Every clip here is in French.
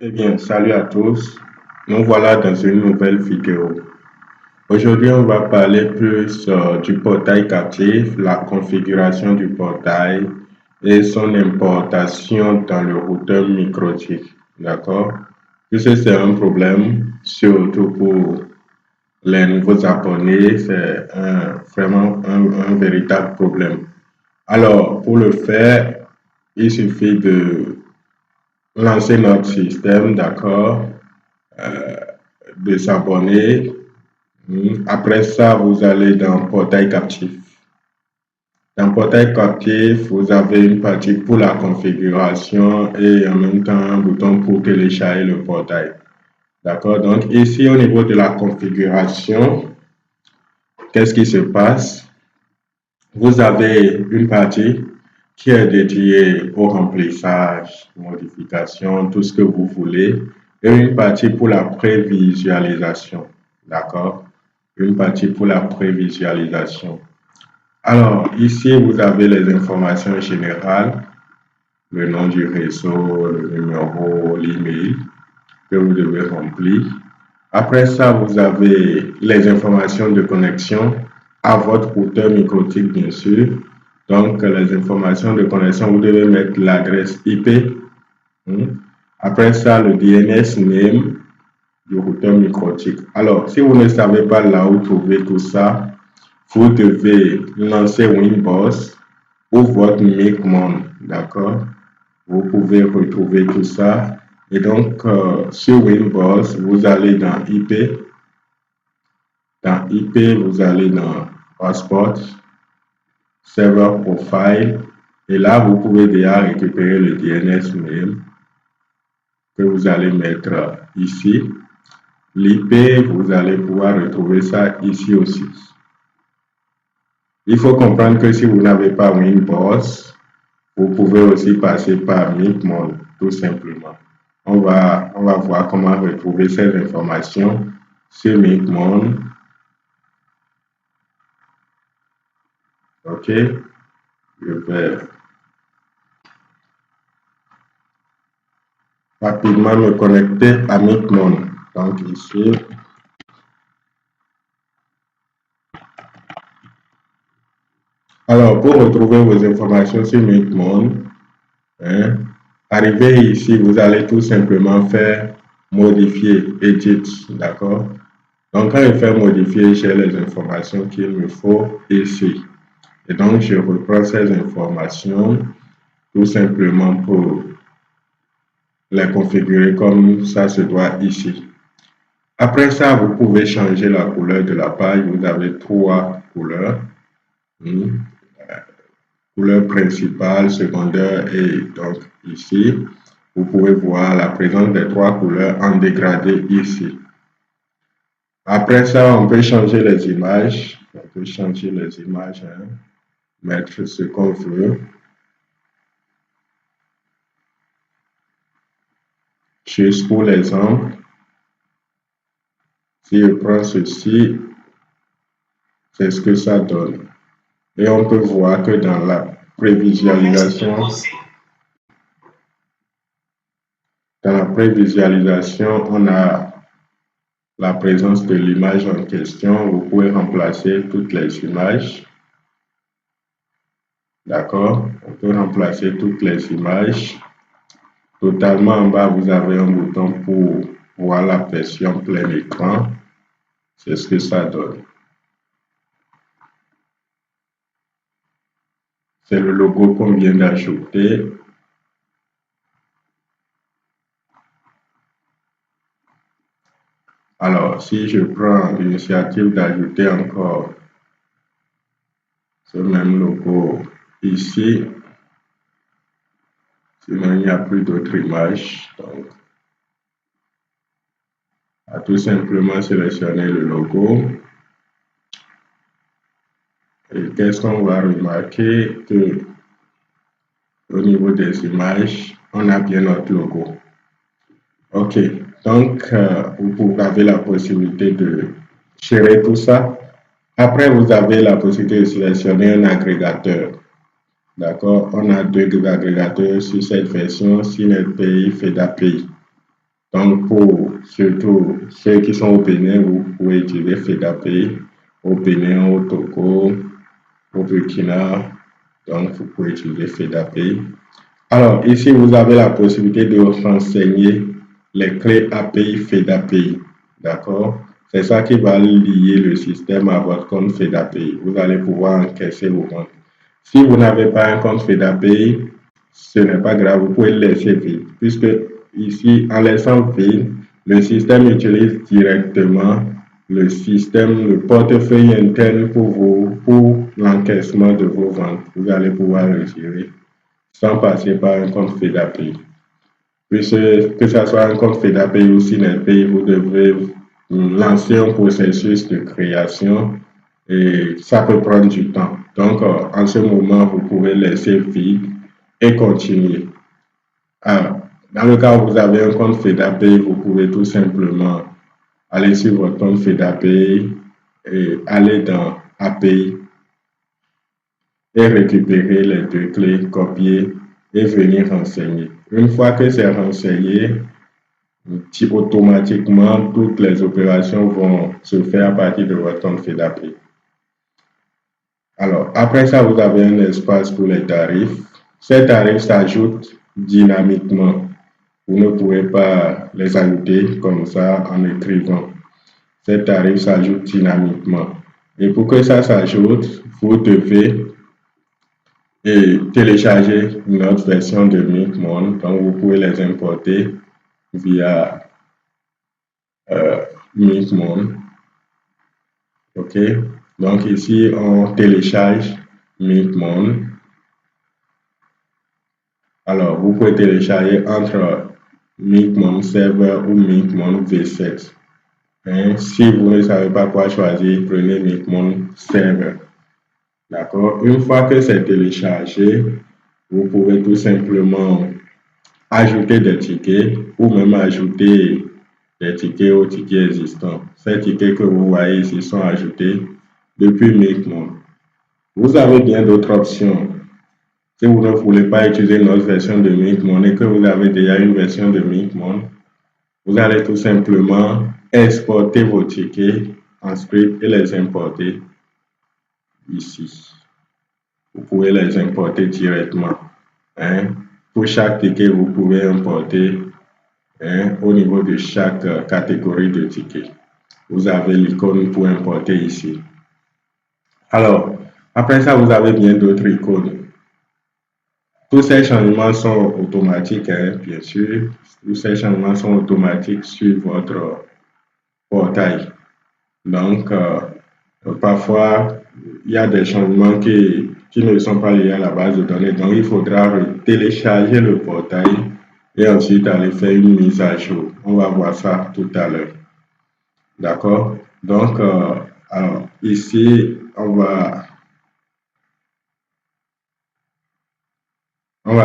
Eh bien, salut à tous. Nous voilà dans une nouvelle vidéo. Aujourd'hui, on va parler plus du portail captif, la configuration du portail et son importation dans le routeur microtique. D'accord? Puisque c'est un problème, surtout pour les nouveaux abonnés, c'est vraiment un véritable problème. Alors, pour le faire, il suffit de lancer notre système, d'accord? euh, de s'abonner. Après ça, vous allez dans Portail captif. Dans Portail captif, vous avez une partie pour la configuration et en même temps un bouton pour télécharger le portail. D'accord? Donc ici, au niveau de la configuration, qu'est-ce qui se passe? Vous avez une partie qui est dédiée au remplissage, modification, tout ce que vous voulez, et une partie pour la prévisualisation. D'accord? Une partie pour la prévisualisation. Alors, ici, vous avez les informations générales, le nom du réseau, le numéro, l'email que vous devez remplir. Après ça, vous avez les informations de connexion à votre routeur microtique, bien sûr. Donc, les informations de connexion, vous devez mettre l'adresse IP. Après ça, le DNS name du routeur microtique. Alors, si vous ne savez pas là où trouver tout ça, vous devez lancer Winboss ou votre MICMON, d'accord? Vous pouvez retrouver tout ça. Et donc, sur Winboss, vous allez dans IP. Dans IP, vous allez dans Passport, Server Profile. Et là, vous pouvez déjà récupérer le DNS name que vous allez mettre ici. L'IP, vous allez pouvoir retrouver ça ici aussi. Il faut comprendre que si vous n'avez pas Winboss, vous pouvez aussi passer par MICMON, tout simplement. On va voir comment retrouver ces informations sur MICMON. OK. Je vais rapidement me connecter à MICMON. Donc ici. Alors, pour retrouver vos informations sur MICMON, arrivé ici, vous allez tout simplement faire modifier, edit, d'accord? Donc, quand je fais modifier, j'ai les informations qu'il me faut ici. Et donc, je reprends ces informations tout simplement pour les configurer comme ça se doit ici. Après ça, vous pouvez changer la couleur de la page. Vous avez trois couleurs. Couleur principale, secondaire et donc ici, vous pouvez voir la présence des trois couleurs en dégradé ici. Après ça, on peut changer les images. On peut changer les images, mettre ce qu'on veut. Juste pour l'exemple, si je prends ceci, c'est ce que ça donne. Et on peut voir que dans la prévisualisation, on a la présence de l'image en question. Vous pouvez remplacer toutes les images. D'accord? On peut remplacer toutes les images. Totalement en bas, vous avez un bouton pour voir la version plein écran. C'est ce que ça donne. C'est le logo qu'on vient d'ajouter. Alors, si je prends l'initiative d'ajouter encore ce même logo ici, sinon il n'y a plus d'autres images. Donc, à tout simplement sélectionner le logo. Et qu'est-ce qu'on va remarquer? Que au niveau des images, on a bien notre logo. OK, donc vous avez la possibilité de gérer tout ça. Après, vous avez la possibilité de sélectionner un agrégateur. D'accord? On a deux agrégateurs sur cette version, SynAPI, FedAPI. Donc, pour surtout ceux qui sont au Bénin, vous pouvez utiliser FEDAPI. Au Bénin, au Togo, au Burkina, donc vous pouvez utiliser FEDAPI. Alors, ici, vous avez la possibilité de renseigner les clés API FEDAPI. D'accord? C'est ça qui va lier le système à votre compte FEDAPI. Vous allez pouvoir encaisser vos ventes. Si vous n'avez pas un compte FEDAPI, ce n'est pas grave, vous pouvez le laisser vide. Puisque ici, en laissant vide, le système utilise directement le portefeuille interne pour l'encaissement de vos ventes. Vous allez pouvoir le retirer sans passer par un compte FEDAPI. Puisque que ce soit un compte FEDAPI ou SINELPI, vous devrez lancer un processus de création et ça peut prendre du temps. Donc, en ce moment, vous pouvez laisser vide et continuer. Dans le cas où vous avez un compte FEDAPI, vous pouvez tout simplement aller sur votre compte FEDAPI et aller dans API et récupérer les deux clés, copier et venir renseigner. Une fois que c'est renseigné, automatiquement, toutes les opérations vont se faire à partir de votre compte FEDAPI. Alors, après ça, vous avez un espace pour les tarifs. Ces tarifs s'ajoutent dynamiquement. Vous ne pouvez pas les ajouter comme ça en écrivant. Ces tarifs s'ajoutent dynamiquement. Et pour que ça s'ajoute, vous devez télécharger une autre version de MintMon. Donc, vous pouvez les importer via MintMon. OK? Donc, ici, on télécharge MintMon. Alors, vous pouvez télécharger entre MintMon Server ou MintMon V7. Hein? Si vous ne savez pas quoi choisir, prenez MintMon Server. D'accord? Une fois que c'est téléchargé, vous pouvez tout simplement ajouter des tickets ou même ajouter des tickets aux tickets existants. Ces tickets que vous voyez ici sont ajoutés depuis MintMon. Vous avez bien d'autres options. Si vous ne voulez pas utiliser notre version de MintMon et que vous avez déjà une version de MintMon, vous allez tout simplement exporter vos tickets en script et les importer ici. Vous pouvez les importer directement. Hein. Pour chaque ticket, vous pouvez importer au niveau de chaque catégorie de tickets. Vous avez l'icône pour importer ici. Alors, après ça, vous avez bien d'autres icônes. Tous ces changements sont automatiques, hein, bien sûr. Tous ces changements sont automatiques sur votre portail. Donc, parfois, il y a des changements qui ne sont pas liés à la base de données. Donc, il faudra télécharger le portail et ensuite aller faire une mise à jour. On va voir ça tout à l'heure. D'accord? Donc, alors, ici, on va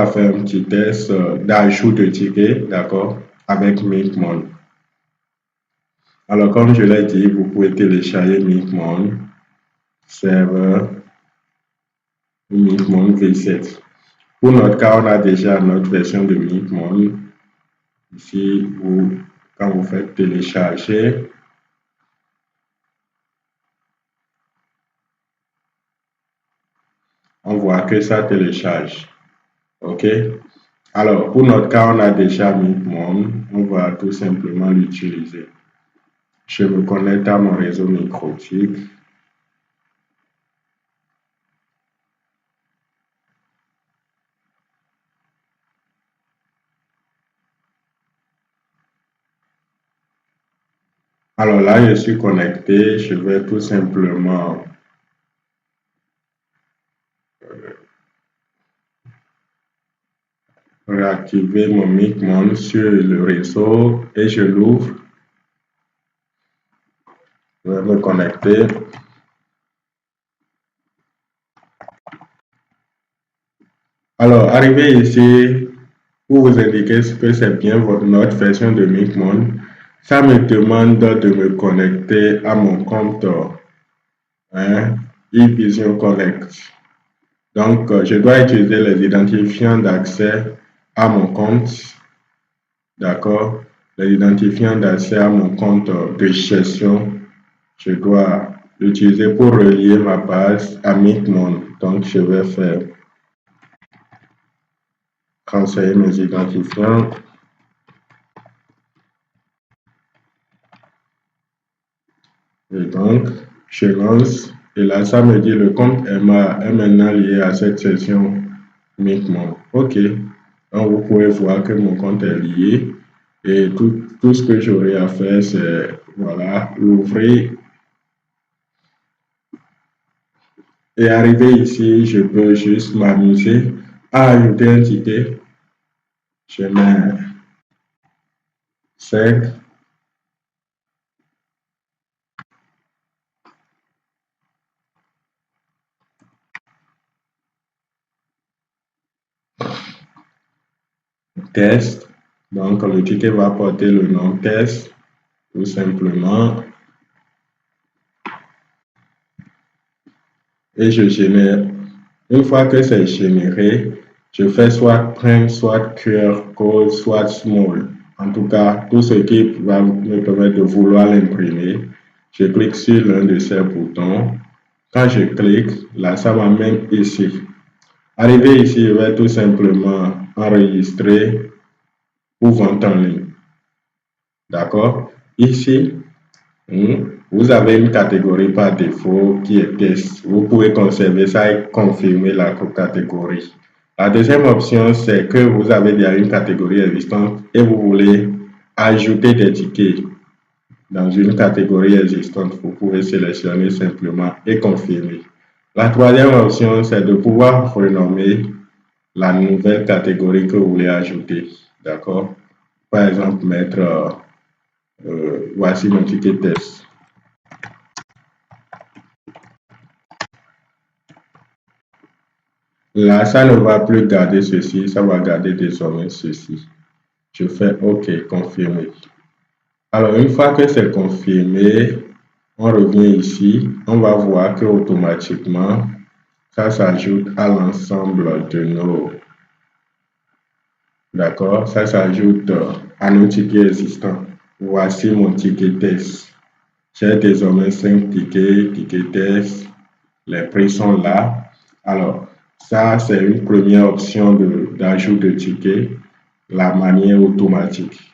faire un petit test d'ajout de tickets, d'accord, avec MintMon. Alors, comme je l'ai dit, vous pouvez télécharger MintMon Server MintMon V7. Pour notre cas, on a déjà notre version de MintMon. Ici, quand vous faites télécharger, on voit que ça télécharge. OK? Alors, pour notre cas, on a déjà MintMon. On va tout simplement l'utiliser. Je me connecte à mon réseau microtique. Alors là, je suis connecté. Je vais tout simplement réactiver mon MintMon sur le réseau et je l'ouvre. Je vais me connecter. Alors, arrivé ici, pour vous indiquer que c'est bien notre version de MintMon, ça me demande de me connecter à mon compte eVision Connect. Donc, je dois utiliser les identifiants d'accès à mon compte. D'accord? l'identifiant d'accès à mon compte de gestion, je dois l'utiliser pour relier ma base à Micmon. Donc, je vais faire transférer mes identifiants. Et donc, je lance. Et là, ça me dit le compte est maintenant lié à cette session Micmon. OK. Donc, vous pouvez voir que mon compte est lié. Et tout ce que j'aurai à faire, c'est voilà, l'ouvrir. Et arrivé ici, je peux juste m'amuser à ajouter un ticket. Je mets 5. Test. Donc, le ticket va porter le nom test, tout simplement. Et je génère. Une fois que c'est généré, je fais soit print, soit QR code, soit small. En tout cas, tout ce qui va me permettre de vouloir l'imprimer. Je clique sur l'un de ces boutons. Quand je clique, là, ça m'amène ici. Arrivé ici, je vais tout simplement enregistrer ou vente en ligne. D'accord? Ici, vous avez une catégorie par défaut qui est test. Vous pouvez conserver ça et confirmer la catégorie. La deuxième option, c'est que vous avez déjà une catégorie existante et vous voulez ajouter des tickets dans une catégorie existante. Vous pouvez sélectionner simplement et confirmer. La troisième option, c'est de pouvoir renommer la nouvelle catégorie que vous voulez ajouter. D'accord? Par exemple, mettre voici mon ticket test. Là, ça ne va plus garder ceci, ça va garder désormais ceci. Je fais OK, confirmer. Alors, une fois que c'est confirmé, on revient ici, on va voir que automatiquement, ça s'ajoute à l'ensemble de nos... D'accord? Ça s'ajoute à nos tickets existants. Voici mon ticket test. J'ai désormais 5 tickets test. Les prix sont là. Alors, ça, c'est une première option d'ajout de tickets, la manière automatique.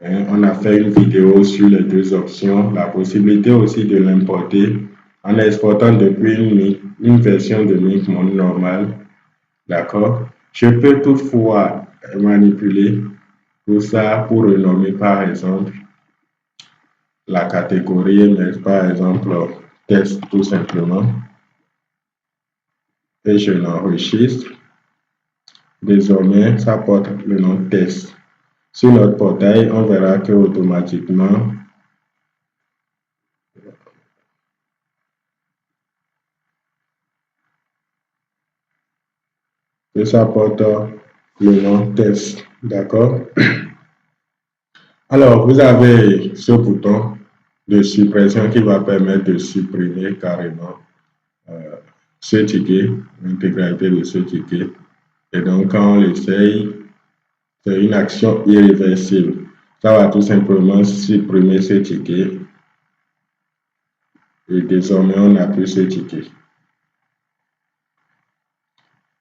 On a fait une vidéo sur les deux options, la possibilité aussi de l'importer en exportant depuis une version de Micmon normale. D'accord? Je peux toutefois manipuler tout ça pour renommer par exemple la catégorie, mais par exemple test tout simplement. Et je l'enregistre. Désormais, ça porte le nom test. Sur notre portail, on verra que automatiquement, que ça porte le nom test. D'accord? Alors, vous avez ce bouton de suppression qui va permettre de supprimer carrément ce ticket, l'intégralité de ce ticket. Et donc, quand on l'essaye, c'est une action irréversible. Ça va tout simplement supprimer ce ticket. Et désormais, on n'a plus ce ticket.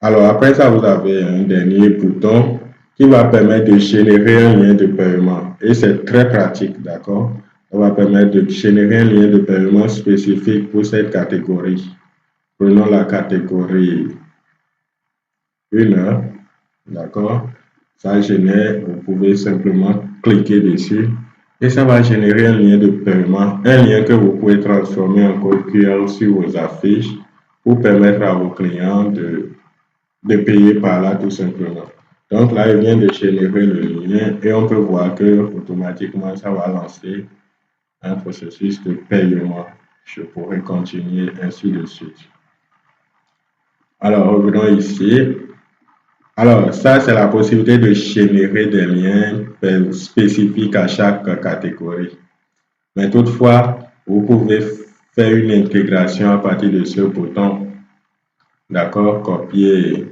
Alors, après ça, vous avez un dernier bouton qui va permettre de générer un lien de paiement. Et c'est très pratique, d'accord? On va permettre de générer un lien de paiement spécifique pour cette catégorie. Prenons la catégorie 1 heure, d'accord? Ça génère, vous pouvez simplement cliquer dessus et ça va générer un lien de paiement, un lien que vous pouvez transformer en code QR sur vos affiches pour permettre à vos clients de payer par là tout simplement. Donc là, il vient de générer le lien et on peut voir que automatiquement ça va lancer un processus de paiement. Je pourrais continuer ainsi de suite. Alors, revenons ici. Alors, ça, c'est la possibilité de générer des liens spécifiques à chaque catégorie. Mais toutefois, vous pouvez faire une intégration à partir de ce bouton. D'accord? Copier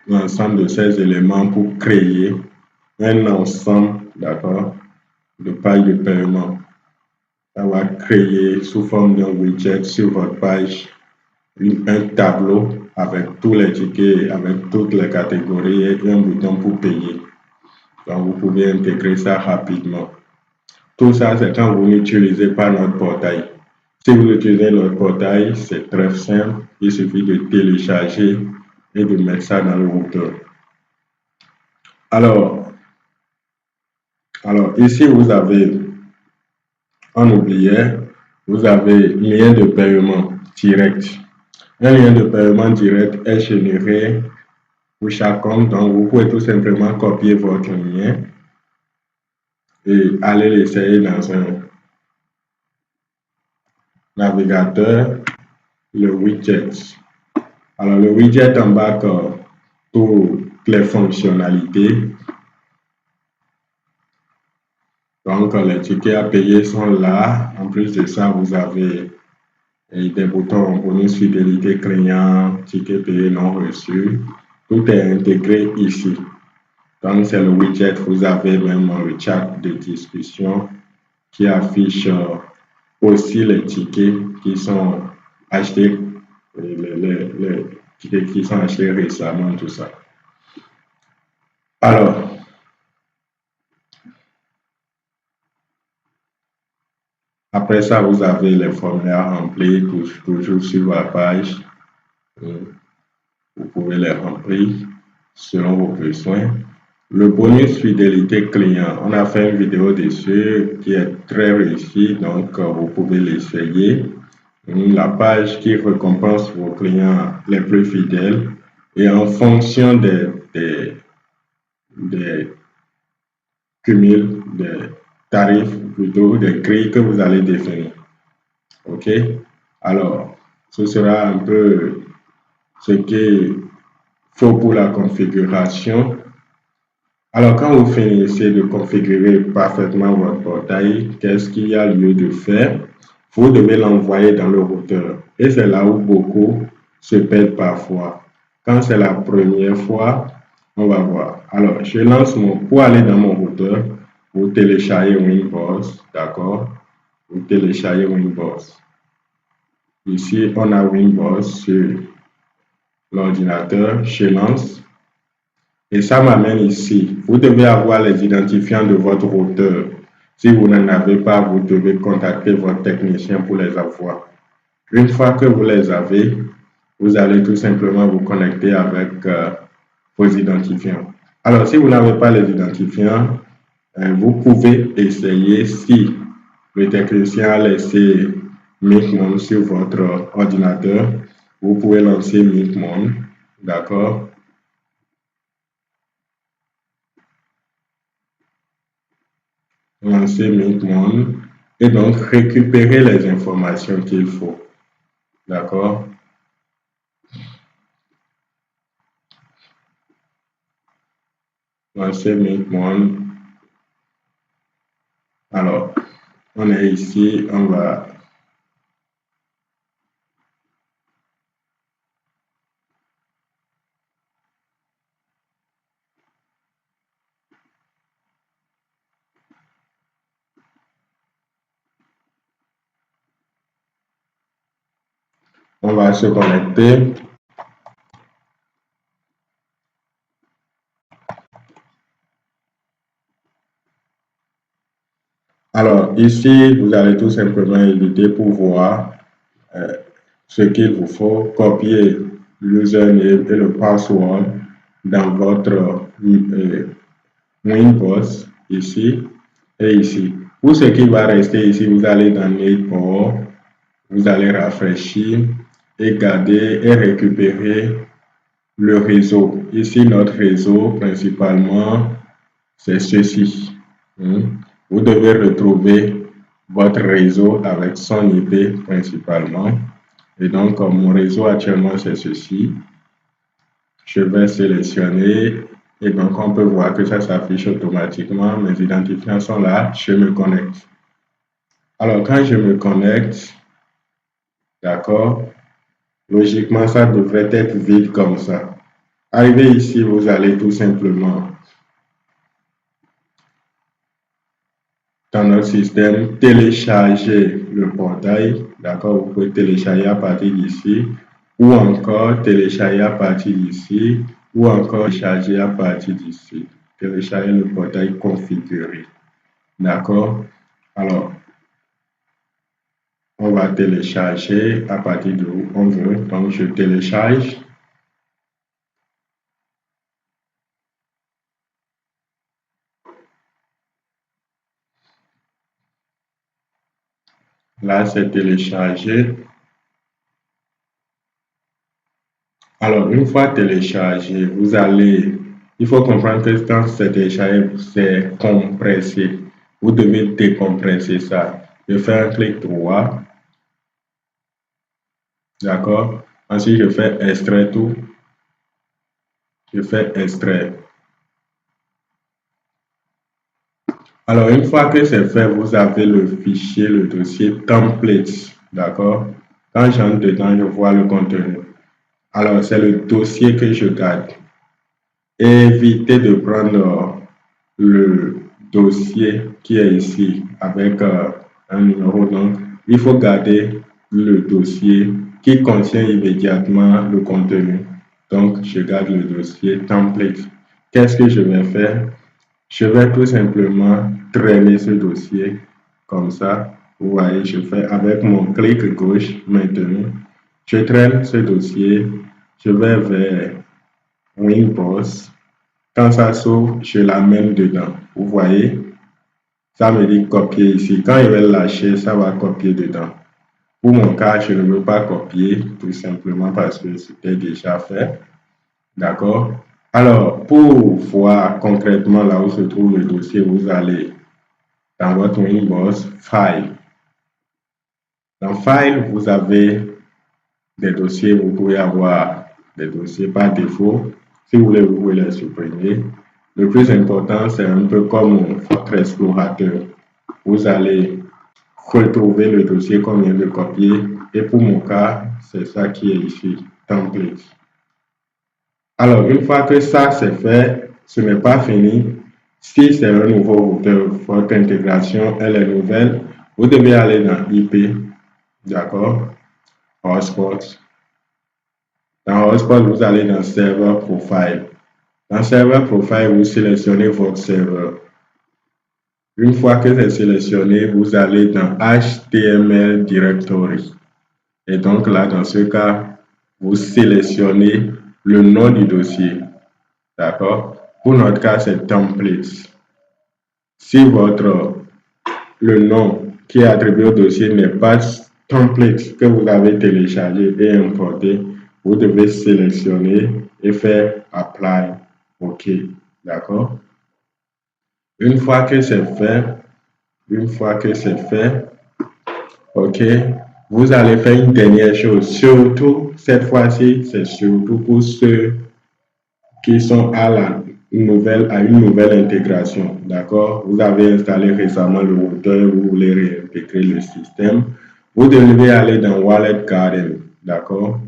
l'ensemble de ces éléments pour créer un ensemble, d'accord, de pages de paiement. Ça va créer sous forme d'un widget sur votre page un tableau avec tous les tickets, avec toutes les catégories et un bouton pour payer. Donc, vous pouvez intégrer ça rapidement. Tout ça, c'est quand vous n'utilisez pas notre portail. Si vous utilisez notre portail, c'est très simple. Il suffit de télécharger et de mettre ça dans le routeur. Alors ici, vous avez, on oubliait, vous avez lien de paiement direct. Un lien de paiement direct est généré pour chaque compte. Donc, vous pouvez tout simplement copier votre lien et aller l'essayer dans un navigateur, le widget. Alors, le widget embarque toutes les fonctionnalités. Donc, les tickets à payer sont là. En plus de ça, vous avez des boutons bonus fidélité client, ticket payé non reçu. Tout est intégré ici. Donc, c'est le widget. Vous avez même le chat de discussion qui affiche aussi les tickets qui sont achetés, les tickets qui sont achetés récemment, tout ça. Alors, après ça, vous avez les formulaires remplis, toujours sur la page. Vous pouvez les remplir selon vos besoins. Le bonus fidélité client, on a fait une vidéo dessus qui est très réussie, donc vous pouvez l'essayer. La page qui récompense vos clients les plus fidèles et en fonction des cumuls, des tarifs, plutôt des grilles que vous allez définir. OK? Alors, ce sera un peu ce qu'il faut pour la configuration. Alors, quand vous finissez de configurer parfaitement votre portail, qu'est-ce qu'il y a lieu de faire? Vous devez l'envoyer dans le routeur. Et c'est là où beaucoup se perdent parfois. Quand c'est la première fois, on va voir. Alors, je lance pour aller dans mon routeur, vous téléchargez Winboss, d'accord? Vous téléchargez Winboss. Ici, on a Winboss sur l'ordinateur, je lance. Et ça m'amène ici. Vous devez avoir les identifiants de votre routeur. Si vous n'en avez pas, vous devez contacter votre technicien pour les avoir. Une fois que vous les avez, vous allez tout simplement vous connecter avec vos identifiants. Alors, si vous n'avez pas les identifiants, vous pouvez essayer si le technicien a laissé Micmon sur votre ordinateur. Vous pouvez lancer Micmon, d'accord? Lancer Micmon et donc récupérer les informations qu'il faut. D'accord? Lancer Micmon. Alors, on est ici, on va se connecter. Alors, ici, vous allez tout simplement éditer pour voir ce qu'il vous faut. Copier l'username et le password dans votre Winboss, ici et ici. Pour ce qui va rester ici, vous allez dans Netport, vous allez rafraîchir et garder et récupérer le réseau. Ici, notre réseau, principalement, c'est ceci. Vous devez retrouver votre réseau avec son IP principalement. Et donc, mon réseau actuellement, c'est ceci. Je vais sélectionner et donc on peut voir que ça s'affiche automatiquement. Mes identifiants sont là. Je me connecte. Alors, quand je me connecte, d'accord, logiquement, ça devrait être vide comme ça. Arrivé ici, vous allez tout simplement dans notre système, télécharger le portail. D'accord, vous pouvez télécharger à partir d'ici, ou encore télécharger à partir d'ici, ou encore télécharger à partir d'ici. Télécharger le portail configuré. D'accord, alors on va télécharger à partir de où on veut. Donc je télécharge. Là, c'est téléchargé. Alors, une fois téléchargé, il faut comprendre que quand c'est téléchargé, c'est compressé. Vous devez décompresser ça. Je fais un clic droit, d'accord? Ensuite, je fais extraire tout. Je fais extraire. Alors, une fois que c'est fait, vous avez le fichier, le dossier template, d'accord? Quand j'entre dedans, je vois le contenu. Alors, c'est le dossier que je garde. Évitez de prendre le dossier qui est ici avec un numéro. Donc, il faut garder le dossier qui contient immédiatement le contenu. Donc, je garde le dossier template. Qu'est-ce que je vais faire? Je vais tout simplement traîner ce dossier comme ça. Vous voyez, je fais avec mon clic gauche maintenant. Je traîne ce dossier. Je vais vers Winboss. Quand ça s'ouvre, je l'amène dedans. Vous voyez, ça me dit copier ici. Quand je vais lâcher, ça va copier dedans. Pour mon cas, je ne veux pas copier, tout simplement parce que c'était déjà fait. D'accord? Alors, pour voir concrètement là où se trouve le dossier, vous allez dans votre Winboss, File. Dans File, vous avez des dossiers, vous pouvez avoir des dossiers par défaut. Si vous voulez, vous pouvez les supprimer. Le plus important, c'est un peu comme votre explorateur. Vous allez retrouver le dossier qu'on vient de copier. Et pour mon cas, c'est ça qui est ici, template. Alors, une fois que ça c'est fait, ce n'est pas fini. Si c'est un nouveau routeur, votre intégration, elle est nouvelle, vous devez aller dans IP, d'accord, Hotspot. Dans Hotspot, vous allez dans Server Profile. Dans Server Profile, vous sélectionnez votre serveur. Une fois que c'est sélectionné, vous allez dans HTML Directory. Et donc là, dans ce cas, vous sélectionnez le nom du dossier. D'accord? Pour notre cas, c'est templates. Si le nom qui est attribué au dossier n'est pas template que vous avez téléchargé et importé, vous devez sélectionner et faire Apply. OK. D'accord? Une fois que c'est fait, OK, vous allez faire une dernière chose. Surtout, cette fois-ci, c'est surtout pour ceux qui sont à une nouvelle intégration. D'accord? Vous avez installé récemment le routeur, vous voulez réintégrer le système. Vous devez aller dans Wallet Garden. D'accord?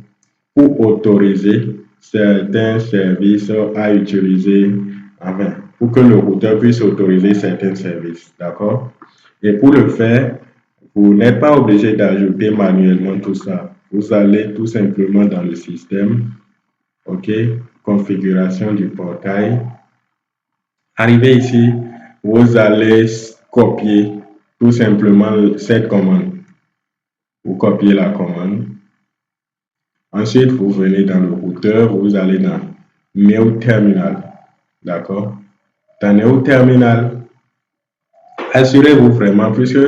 Pour autoriser certains services à utiliser, enfin, pour que le routeur puisse autoriser certains services. D'accord? Et pour le faire, vous n'êtes pas obligé d'ajouter manuellement tout ça. Vous allez tout simplement dans le système, OK, configuration du portail. Arrivé ici, vous allez copier tout simplement cette commande. Vous copiez la commande. Ensuite, vous venez dans le routeur, vous allez dans New Terminal. D'accord? Dans New Terminal, assurez-vous vraiment, puisque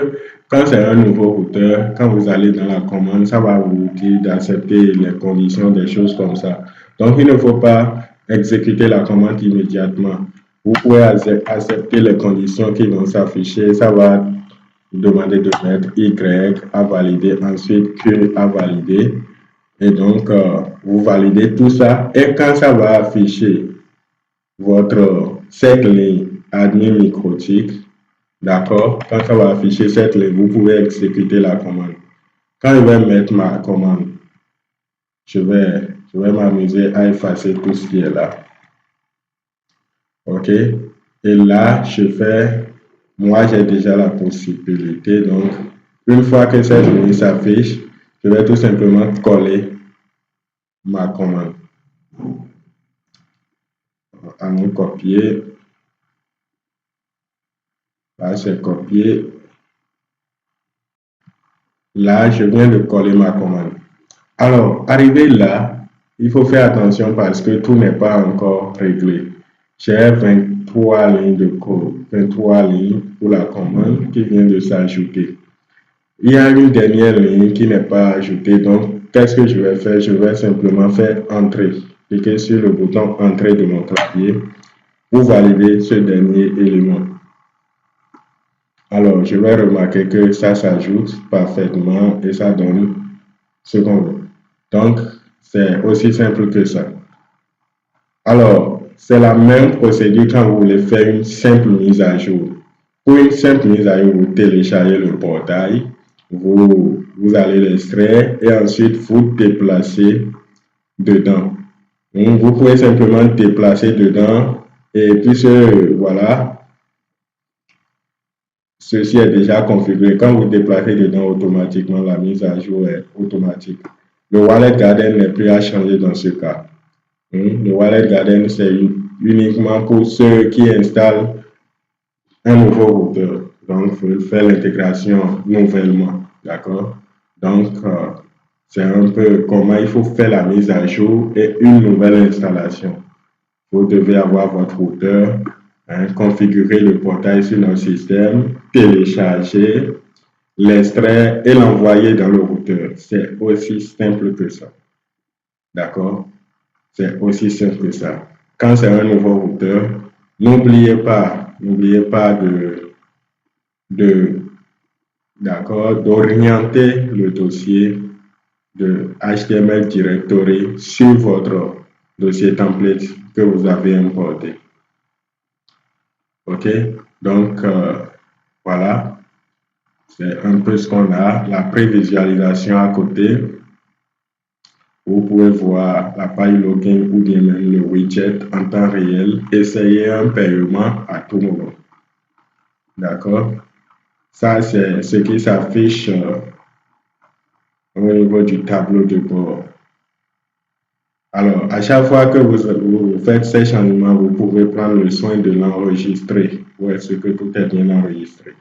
quand c'est un nouveau routeur, quand vous allez dans la commande, ça va vous dire d'accepter les conditions, des choses comme ça. Donc, il ne faut pas exécuter la commande immédiatement. Vous pouvez accepter les conditions qui vont s'afficher. Ça va vous demander de mettre Y à valider, ensuite Q à valider. Et donc, vous validez tout ça. Et quand ça va afficher cette ligne admin microtique, d'accord, quand ça va afficher cette ligne, vous pouvez exécuter la commande. Quand je vais mettre ma commande, je vais m'amuser à effacer tout ce qui est là. OK? Et là, je fais Moi, j'ai déjà la possibilité. Donc, une fois que cette ligne s'affiche, je vais tout simplement coller ma commande. Allons copier. Là, c'est copié. Là, je viens de coller ma commande. Alors, arrivé là, il faut faire attention parce que tout n'est pas encore réglé. J'ai 23 lignes de code, 23 lignes pour la commande qui vient de s'ajouter. Il y a une dernière ligne qui n'est pas ajoutée, donc qu'est-ce que je vais faire? Je vais simplement faire entrer. Cliquer sur le bouton entrée de mon clavier pour valider ce dernier élément. Alors, je vais remarquer que ça s'ajoute parfaitement et ça donne ce qu'on veut. Donc, c'est aussi simple que ça. Alors, c'est la même procédure quand vous voulez faire une simple mise à jour. Pour une simple mise à jour, vous téléchargez le portail, vous allez l'extraire et ensuite vous déplacez dedans. Donc, vous pouvez simplement déplacer dedans et puis voilà, ceci est déjà configuré. Quand vous déplacez dedans, automatiquement, la mise à jour est automatique. Le Wallet Garden n'est plus à changer dans ce cas. Le Wallet Garden, c'est uniquement pour ceux qui installent un nouveau routeur. Donc, il faut faire l'intégration nouvellement. D'accord? Donc, c'est un peu comment il faut faire la mise à jour et une nouvelle installation. Vous devez avoir votre routeur, configurer le portail sur notre système, télécharger, l'extraire et l'envoyer dans le routeur. C'est aussi simple que ça. D'accord? C'est aussi simple que ça. Quand c'est un nouveau routeur, n'oubliez pas d'orienter le dossier de HTML Directory sur votre dossier template que vous avez importé. OK? Donc, voilà, c'est un peu ce qu'on a. La prévisualisation à côté. Vous pouvez voir la page login ou bien même le widget en temps réel. Essayez un paiement à tout moment. D'accord? Ça, c'est ce qui s'affiche au niveau du tableau de bord. Alors, à chaque fois que vous faites ces changements, vous pouvez prendre le soin de l'enregistrer pour être sûr que tout est bien enregistré.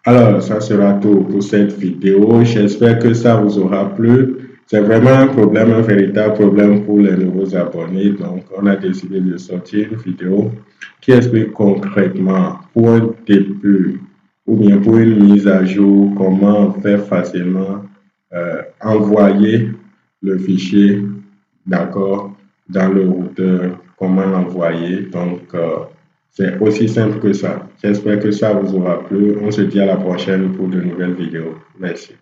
Alors, ça sera tout pour cette vidéo. J'espère que ça vous aura plu. C'est vraiment un véritable problème pour les nouveaux abonnés. Donc, on a décidé de sortir une vidéo qui explique concrètement pour un début ou bien pour une mise à jour, comment faire facilement envoyer le fichier, d'accord, dans le routeur, comment l'envoyer. Donc, c'est aussi simple que ça. J'espère que ça vous aura plu. On se dit à la prochaine pour de nouvelles vidéos. Merci.